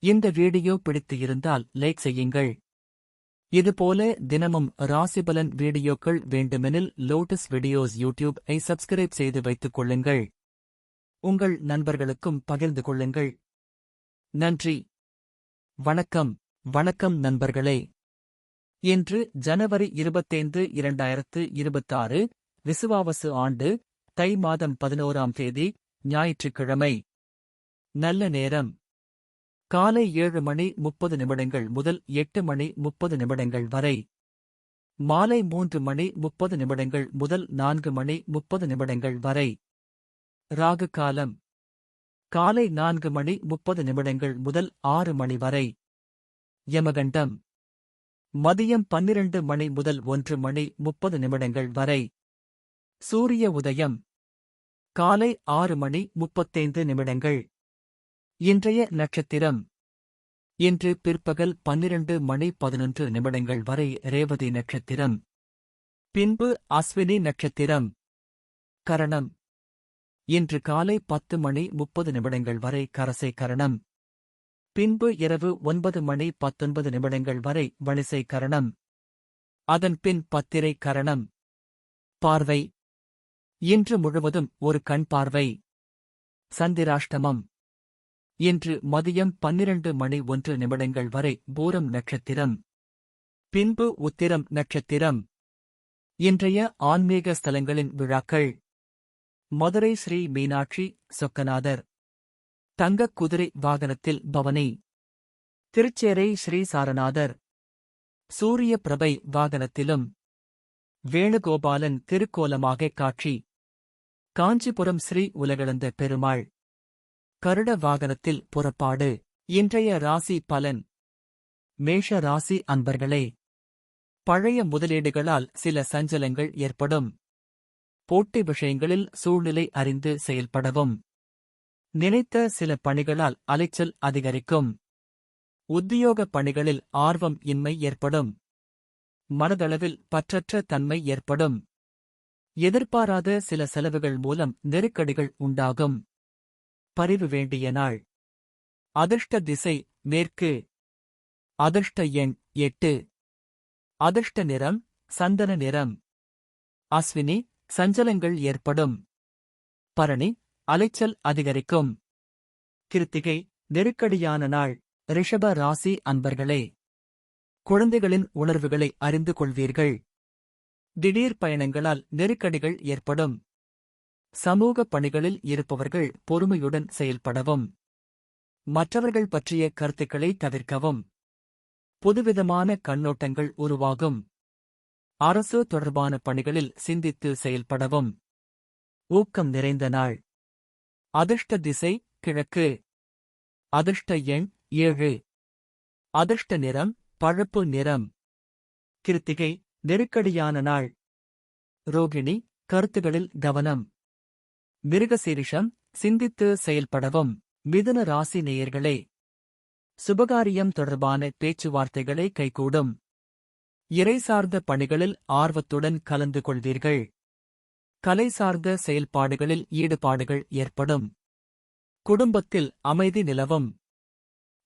இந்த வீடியோ பிடித்து இருந்தால் லைக் செய்யுங்கள். இதுபோல தினமும் ராசிபலன் வீடியோக்கள் வேண்டுமெனில் லோட்டஸ் வீடியோஸ் யூடியூப்-ஐ சப்ஸ்கிரைப் செய்து வைத்துக் கொள்ளுங்கள். உங்கள் நண்பர்களுக்கும் பகிர்ந்து கொள்ளுங்கள். நன்றி. வணக்கம். வணக்கம் நண்பர்களே. இன்று ஜனவரி 25, 2026, விசுவாவசு ஆண்டு, தை மாதம் 11ஆம் தேதி, ஞாயிற்றுக்கிழமை. நல்ல நேரம் காலை 7:30 முதல் 8:30 வரை. மாலை 3:30 முதல் 4:30 வரை. ராகு காலம் காலை 4:30 முதல் 6 மணி வரை. யமகண்டம் மதியம் 12 முதல் 1:30 வரை. சூரிய உதயம் காலை 6:35. இன்றைய நட்சத்திரம். இன்று பிற்பகல் 12:11 வரை ரேவதி நட்சத்திரம். பின்பு அஸ்வினி நட்சத்திரம். கரணம் இன்று காலை 10:30 வரை கரசை கரணம். பின்பு இரவு 9:19 வரை வணிசை கரணம். அதன் பின் பத்திரை கரணம். பார்வை இன்று முழுவதும் ஒரு கண் பார்வை. சந்திராஷ்டமம் இன்று மதியம் 12:01 வரை பூரம் நட்சத்திரம். பின்பு உத்திரம் நட்சத்திரம். இன்றைய ஆன்மீக ஸ்தலங்களின் விழாக்கள். மதுரை ஸ்ரீ மீனாட்சி சொக்கநாதர் தங்கக் குதிரை வாகனத்தில் பவனி. திருச்சேரை ஸ்ரீ சாரநாதர் சூரிய பிரபை வாகனத்திலும். வேணுகோபாலன் திருக்கோலமாக காட்சி. காஞ்சிபுரம் ஸ்ரீ உலகளந்த பெருமாள் கருட வாகனத்தில் புறப்பாடு. இன்றைய ராசி பலன். மேஷ ராசி அன்பர்களே, பழைய முதலீடுகளால் சில சஞ்சலங்கள் ஏற்படும். போட்டி விஷயங்களில் சூழ்நிலை அறிந்து செயல்படவும். நினைத்த சில பணிகளால் அலைச்சல் அதிகரிக்கும். உத்தியோக பணிகளில் ஆர்வம் இன்மை ஏற்படும். மனதளவில் பற்றற்ற தன்மை ஏற்படும். எதிர்பாராத சில செலவுகள் மூலம் நெருக்கடிகள் உண்டாகும். பரிவு வேண்டிய நாள். அதிர்ஷ்ட திசை மேற்கு. அதிர்ஷ்ட எண் 8. அதிர்ஷ்ட நிறம் சந்தன நிறம். அஸ்வினி சஞ்சலங்கள் ஏற்படும். பரணி அலைச்சல் அதிகரிக்கும். கிருத்திகை நெருக்கடியான நாள். ரிஷப ராசி அன்பர்களே, குழந்தைகளின் உணர்வுகளை அறிந்து கொள்வீர்கள். திடீர் பயணங்களால் நெருக்கடிகள் ஏற்படும். சமூக பணிகளில் இருப்பவர்கள் பொறுமையுடன் செயல்படவும். மற்றவர்கள் பற்றிய கருத்துக்களை தவிர்க்கவும். புதுவிதமான கண்ணோட்டங்கள் உருவாகும். அரசு தொடர்பான பணிகளில் சிந்தித்து செயல்படவும். ஊக்கம் நிறைந்த நாள். அதிர்ஷ்ட திசை கிழக்கு. அதிர்ஷ்ட எண் 7. அதிர்ஷ்ட நிறம் பழுப்பு நிறம். கிருத்திகை நெருக்கடியான நாள். ரோகிணி கருத்துகளில் கவனம். மிருகசீரிஷம் சிந்தித்து செயல்படவும். மிதுன ராசி நேயர்களே, சுபகாரியம் தொடர்பான பேச்சுவார்த்தைகளை கைகூடும். இறை சார்ந்த பணிகளில் ஆர்வத்துடன் கலந்து கொள்வீர்கள். கலை சார்ந்த செயல்பாடுகளில் ஈடுபாடுகள் ஏற்படும். குடும்பத்தில் அமைதி நிலவும்.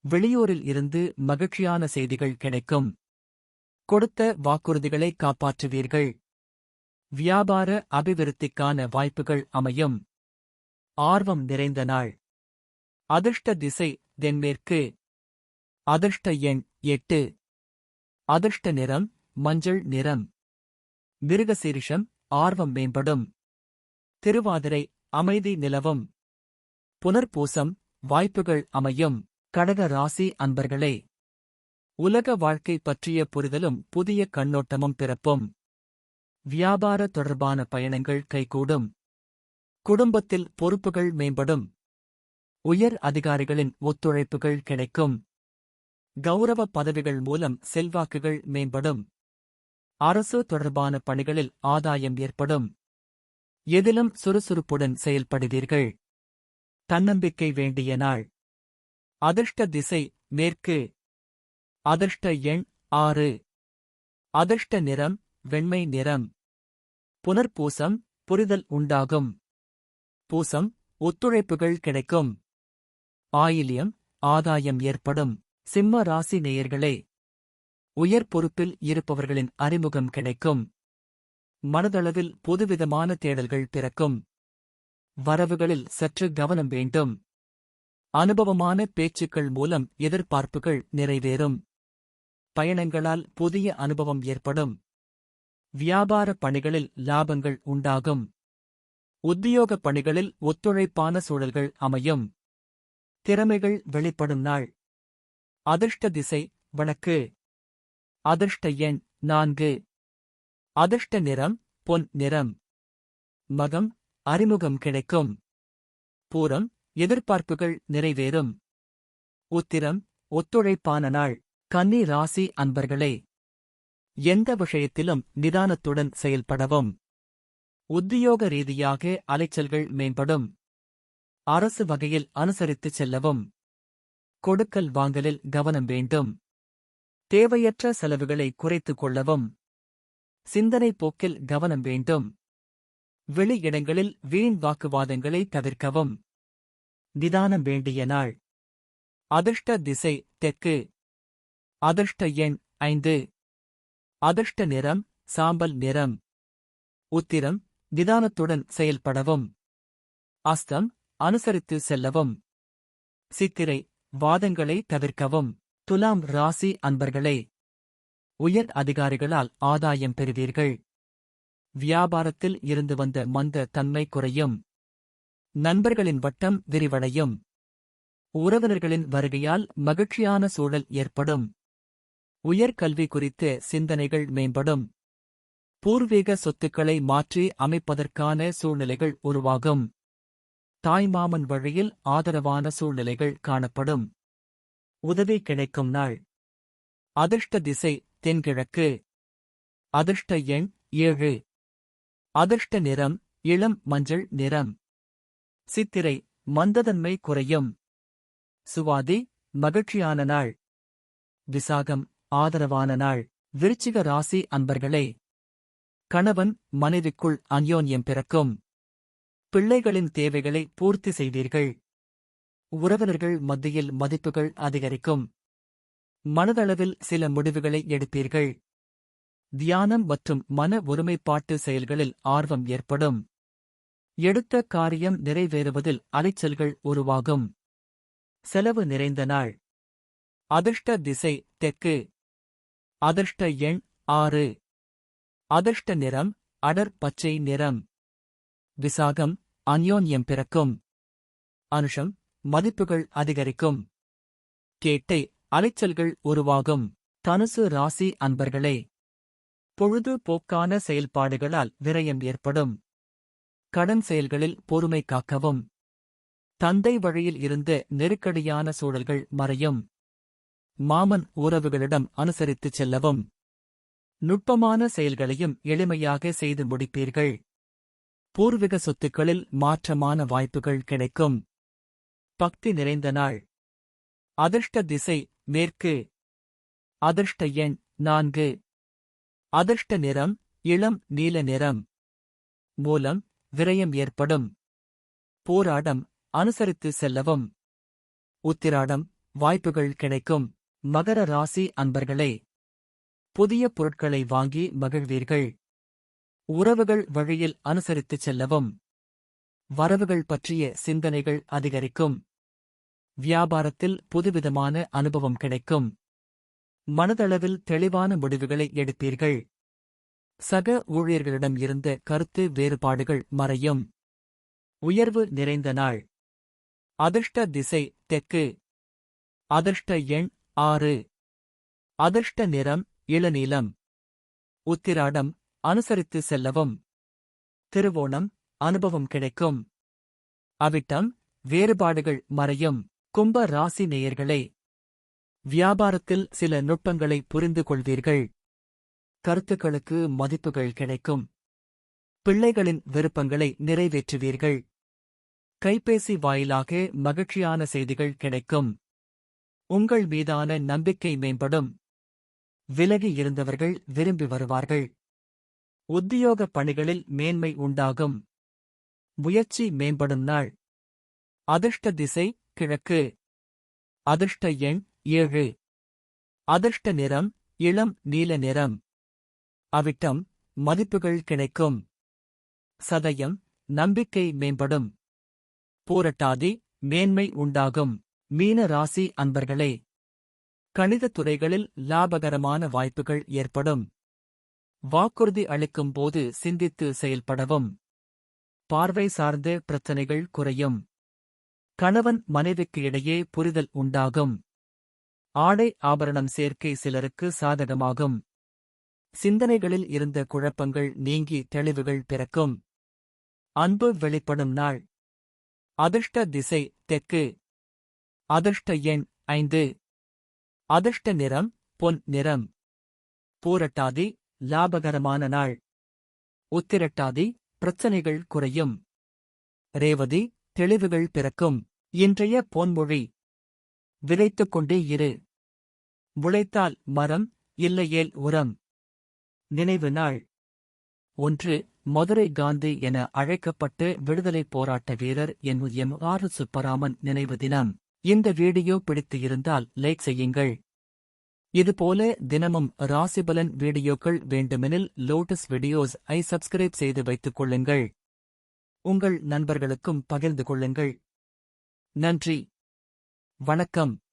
வெளியூரில் இருந்து மகிழ்ச்சியான செய்திகள் கிடைக்கும். கொடுத்த வாக்குறுதிகளை காப்பாற்றுவீர்கள். வியாபார அபிவிருத்திக்கான வாய்ப்புகள் அமையும். ஆர்வம் நிறைந்த நாள். அதிர்ஷ்ட திசை தென்மேற்கு. அதிர்ஷ்ட எண் 8. அதிர்ஷ்ட நிறம் மஞ்சள் நிறம். மிருகசீரிஷம் ஆர்வம் மேம்படும். திருவாதிரை அமைதி நிலவும். புனர்பூசம் வாய்ப்புகள் அமையும். கடக ராசி அன்பர்களே, உலக வாழ்க்கை பற்றிய புரிதலும் புதிய கண்ணோட்டமும் பிறப்பும். வியாபார தொடர்பான பயணங்கள் கைகூடும். குடும்பத்தில் பொறுப்புகள் மேம்படும். உயர் அதிகாரிகளின் ஒத்துழைப்புகள் கிடைக்கும். கௌரவ பதவிகள் மூலம் செல்வாக்குகள் மேம்படும். அரசு தொடர்பான பணிகளில் ஆதாயம் ஏற்படும். எதிலும் சுறுசுறுப்புடன் செயல்படுவீர்கள். தன்னம்பிக்கை வேண்டிய நாள். அதிர்ஷ்ட திசை மேற்கு. அதிர்ஷ்ட எண் 6. அதிர்ஷ்ட நிறம் வெண்மை நிறம். புனர்பூசம் புரிதல் உண்டாகும். பூசம் ஒத்துழைப்புகள் கிடைக்கும். ஆயில்யம் ஆதாயம் ஏற்படும். சிம்ம ராசி நேயர்களே, உயர் பொறுப்பில் இருப்பவர்களின் அறிமுகம் கிடைக்கும். மனதளவில் புதுவிதமான தேடல்கள் பிறக்கும். வரவுகளில் சற்று கவனம் வேண்டும். அனுபவமான பேச்சுக்கள் மூலம் எதிர்பார்ப்புகள் நிறைவேறும். பயணங்களால் புதிய அனுபவம் ஏற்படும். வியாபார பணிகளில் லாபங்கள் உண்டாகும். உத்தியோக பணிகளில் ஒத்துழைப்பான சூழல்கள் அமையும். திறமைகள் வெளிப்படும் நாள். அதிர்ஷ்ட திசை வடக்கு. அதிர்ஷ்ட எண் 4. அதிர்ஷ்ட நிறம் பொன் நிறம். மகம் அறிமுகம் கிடைக்கும். பூரம் எதிர்பார்ப்புகள் நிறைவேறும். உத்திரம் ஒத்துழைப்பான நாள். கன்னி ராசி அன்பர்களே, எந்த விஷயத்திலும் நிதானத்துடன் செயல்படவும். உத்தியோக ரீதியாக அலைச்சல்கள் மேம்படும். அரசு வகையில் அனுசரித்துச் செல்லவும். கொடுக்கல் வாங்கலில் கவனம் வேண்டும். தேவையற்ற செலவுகளை குறைத்துக் கொள்ளவும். சிந்தனை போக்கில் கவனம் வேண்டும். வெளி இடங்களில் வீண் வாக்குவாதங்களை தவிர்க்கவும். நிதானம் வேண்டிய நாள். அதிர்ஷ்ட திசை தெற்கு. அதிர்ஷ்ட எண் 5. அதிர்ஷ்ட நிறம் சாம்பல் நிறம். உத்திரம் நிதானத்துடன் செயல்படவும். அஸ்தம் அனுசரித்து செல்லவும். சித்திரை வாதங்களை தவிர்க்கவும். துலாம் ராசி அன்பர்களே, உயர் அதிகாரிகளால் ஆதாயம் பெறுவீர்கள். வியாபாரத்தில் இருந்து வந்த மந்த தன்மை குறையும். நண்பர்களின் வட்டம் விரிவடையும். உறவினர்களின் வருகையால் மகிழ்ச்சியான சூழல் ஏற்படும். உயர்கல்வி குறித்த சிந்தனைகள் மேம்படும். பூர்வீக சொத்துக்களை மாற்றி அமைப்பதற்கான சூழ்நிலைகள் உருவாகும். தாய்மாமன் வழியில் ஆதரவான சூழ்நிலைகள் காணப்படும். உதவி கிடைக்கும் நாள். அதிர்ஷ்ட திசை தென்கிழக்கு. அதிர்ஷ்ட எண் 7. அதிர்ஷ்ட நிறம் இளம் மஞ்சள் நிறம். சித்திரை மந்ததன்மை குறையும். சுவாதி மகிழ்ச்சியான நாள். விசாகம் ஆதரவான நாள். விருச்சிக ராசி அன்பர்களே, கணவன் மனைவிக்குள் அந்யோன்யம் பிறக்கும். பிள்ளைகளின் தேவைகளை பூர்த்தி செய்வீர்கள். உறவினர்கள் மத்தியில் மதிப்புகள் அதிகரிக்கும். மனதளவில் சில முடிவுகளை எடுப்பீர்கள். தியானம் மற்றும் மன ஒருமைப்பாட்டு செயல்களில் ஆர்வம் ஏற்படும். எடுத்த காரியம் நிறைவேறுவதில் அலைச்சல்கள் உருவாகும். செலவு நிறைந்த நாள். அதிர்ஷ்ட திசை தெற்கு. அதிர்ஷ்ட எண் 6. அதிர்ஷ்ட நிறம் அடர் பச்சை நிறம். விசாகம் அந்யோன்யம் பிறக்கும். அனுஷம் மதிப்புகள் அதிகரிக்கும். கேட்டை அலைச்சல்கள் உருவாகும். தனுசு ராசி அன்பர்களே, பொழுது போக்கான செயல்பாடுகளால் விரயம் ஏற்படும். கடன் செயல்களில் பொறுமை காக்கவும். தந்தை வழியில் இருந்த நெருக்கடியான சூழல்கள் மறையும். மாமன் உறவுகளிடம் அனுசரித்துச் செல்லவும். நுட்பமான செயல்களையும் எளிமையாக செய்து முடிப்பீர்கள். பூர்வீக சொத்துக்களில் மாற்றமான வாய்ப்புகள் கிடைக்கும். பக்தி நிறைந்த நாள். அதிர்ஷ்ட திசை மேற்கு. அதிர்ஷ்ட எண் 4. அதிர்ஷ்ட நிறம் இளம் நீல நிறம். மூலம் விரயம் ஏற்படும். போராடம் அனுசரித்து செல்லவும். உத்திராடம் வாய்ப்புகள் கிடைக்கும். மகர ராசி அன்பர்களே, புதிய பொருட்களை வாங்கி மகிழ்வீர்கள். உறவுகள் வழியில் அனுசரித்துச் செல்லவும். வரவுகள் பற்றிய சிந்தனைகள் அதிகரிக்கும். வியாபாரத்தில் புதுவிதமான அனுபவம் கிடைக்கும். மனதளவில் தெளிவான முடிவுகளை எடுப்பீர்கள். சக ஊழியர்களிடம் இருந்த கருத்து வேறுபாடுகள் மறையும். உயர்வு நிறைந்த நாள். அதிர்ஷ்ட திசை தெற்கு. அதிர்ஷ்ட எண் 6. அதிர்ஷ்ட நிறம் இளநீலம். உத்திராடம் அனுசரித்து செல்லவும். திருவோணம் அனுபவம் கிடைக்கும். அவிட்டம் வேறுபாடுகள் மறையும். கும்ப ராசி நேயர்களே, வியாபாரத்தில் சில நுட்பங்களை புரிந்து கொள்வீர்கள். கருத்துக்களுக்கு மதிப்புகள் கிடைக்கும். பிள்ளைகளின் விருப்பங்களை நிறைவேற்றுவீர்கள். கைபேசி வாயிலாக மகிழ்ச்சியான செய்திகள் கிடைக்கும். உங்கள் மீதான நம்பிக்கை மேம்படும். விலகி இருந்தவர்கள் விரும்பி வருவார்கள். உத்தியோக பணிகளில் மேன்மை உண்டாகும். முயற்சி மேம்படும் நாள். அதிர்ஷ்ட திசை கிழக்கு. அதிர்ஷ்ட எண் 7. அதிர்ஷ்ட நிறம் இளம் நீல நிறம். அவிட்டம் மதிப்புகள் கிடைக்கும். சதயம் நம்பிக்கை மேம்படும். பூரட்டாதி மேன்மை உண்டாகும். மீன ராசி அன்பர்களே, கணிதத் துறைகளில் லாபகரமான வாய்ப்புகள் ஏற்படும். வாக்குறுதி அளிக்கும் போது சிந்தித்து செயல்படவும். பார்வை சார்ந்த பிரச்சனைகள் குறையும். கணவன் மனைவிக்கு இடையே புரிதல் உண்டாகும். ஆடை ஆபரணம் சேர்க்கை சிலருக்கு சாதகமாகும். சிந்தனைகளில் இருந்த குழப்பங்கள் நீங்கி தெளிவுகள் பிறக்கும். அன்பு வெளிப்படும் நாள். அதிர்ஷ்ட திசை தெற்கு. அதிர்ஷ்ட எண் 5. அதிர்ஷ்ட நிறம் பொன் நிறம். பூரட்டாதி லாபகரமான நாள். உத்திரட்டாதி பிரச்சனைகள் குறையும். ரேவதி தெளிவுகள் பிறக்கும். இன்றைய பொன்மொழி: விதைத்துக் கொண்டே இரு. உழைத்தால் மரம், இல்லையேல் உரம். நினைவு நாள். 1. மதுரை காந்தி என அழைக்கப்பட்ட விடுதலைப் போராட்ட வீரர் எம்.ஆர். சுப்பராமன் நினைவு தினம். இந்த வீடியோ பிடித்து இருந்தால் லைக் செய்யுங்கள். இதுபோல தினமும் ராசிபலன் வீடியோக்கள் வேண்டுமெனில் லோட்டஸ் வீடியோஸ் ஐ சப்ஸ்கிரைப் செய்து வைத்துக் கொள்ளுங்கள். உங்கள் நண்பர்களுக்கும் பகிர்ந்து கொள்ளுங்கள். நன்றி. வணக்கம்.